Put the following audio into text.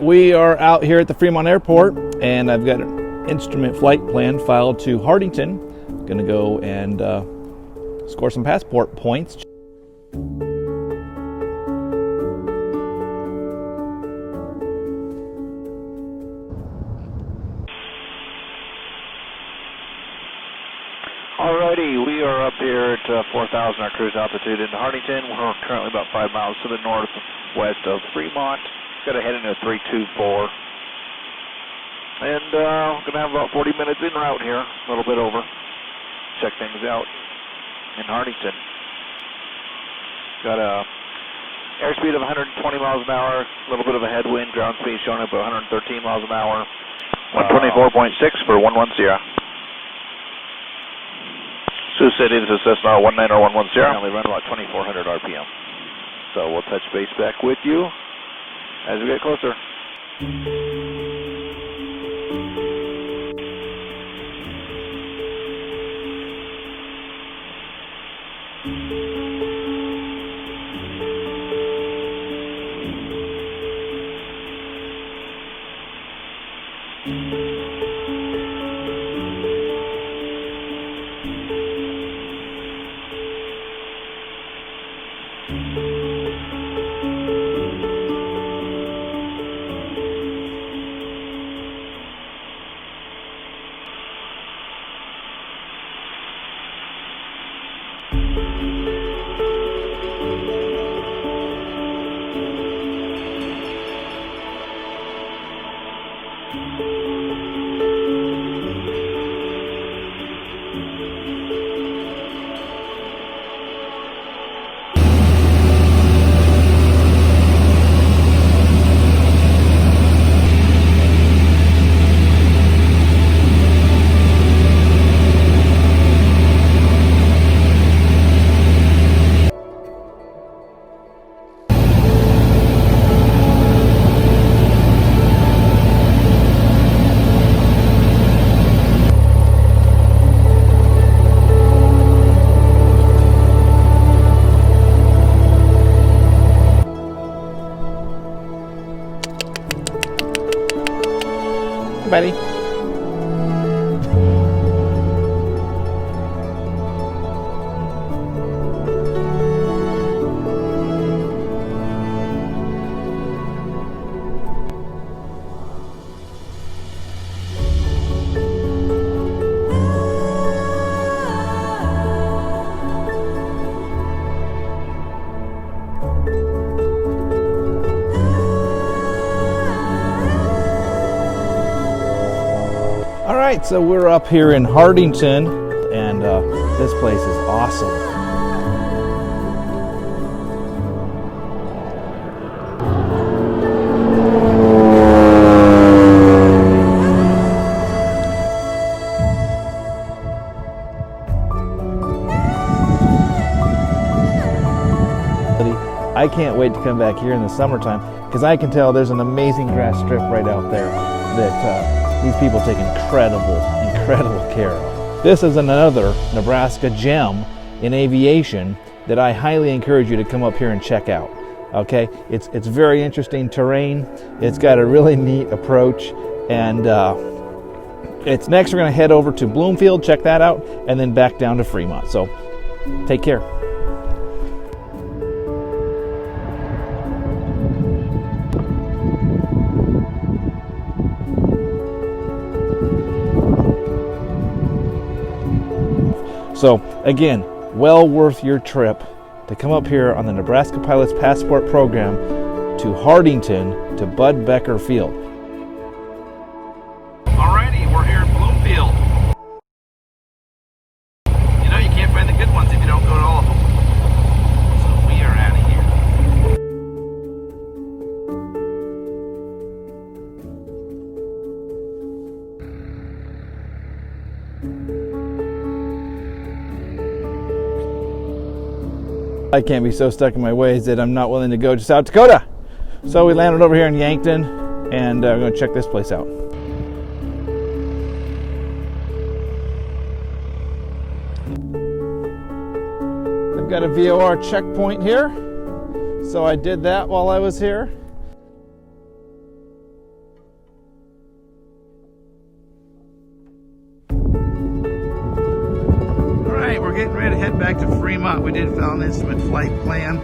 We are out here at the Fremont Airport, and I've got an instrument flight plan filed to Hartington. I'm going to go and score some passport points. Alrighty, we are up here at 4,000 our cruise altitude in Hartington. We're currently about 5 miles to the northwest of Fremont. Got to head into 324. And we're going to have about 40 minutes en route here, a little bit over. Check things out in Hartington. Got a airspeed of 120 miles an hour, a little bit of a headwind, ground speed showing up at 113 miles an hour. 124.6 for 110. Sioux City, this is Cessna 190-110. Currently run about 2,400 RPM. So we'll touch base back with you as we get closer. Buddy. All right, so we're up here in Hartington, and this place is awesome. I can't wait to come back here in the summertime because I can tell there's an amazing grass strip right out there that these people take incredible care of. This is another Nebraska gem in aviation that I highly encourage you to come up here and check out. Okay, it's very interesting terrain. It's got a really neat approach, and it's next we're going to head over to Bloomfield, check that out, and then back down to Fremont. So take care. So again, well worth your trip to come up here on the Nebraska Pilots Passport Program to Hartington to Bud Becker Field. Alrighty, we're here in Bloomfield. You know you can't find the good ones if you don't go to all of them. So we are out of here. I can't be so stuck in my ways that I'm not willing to go to South Dakota. So we landed over here in Yankton, and we're going to check this place out. I've got a VOR checkpoint here, so I did that while I was here. right, we're getting ready to head back to Fremont. We did file an instrument flight plan.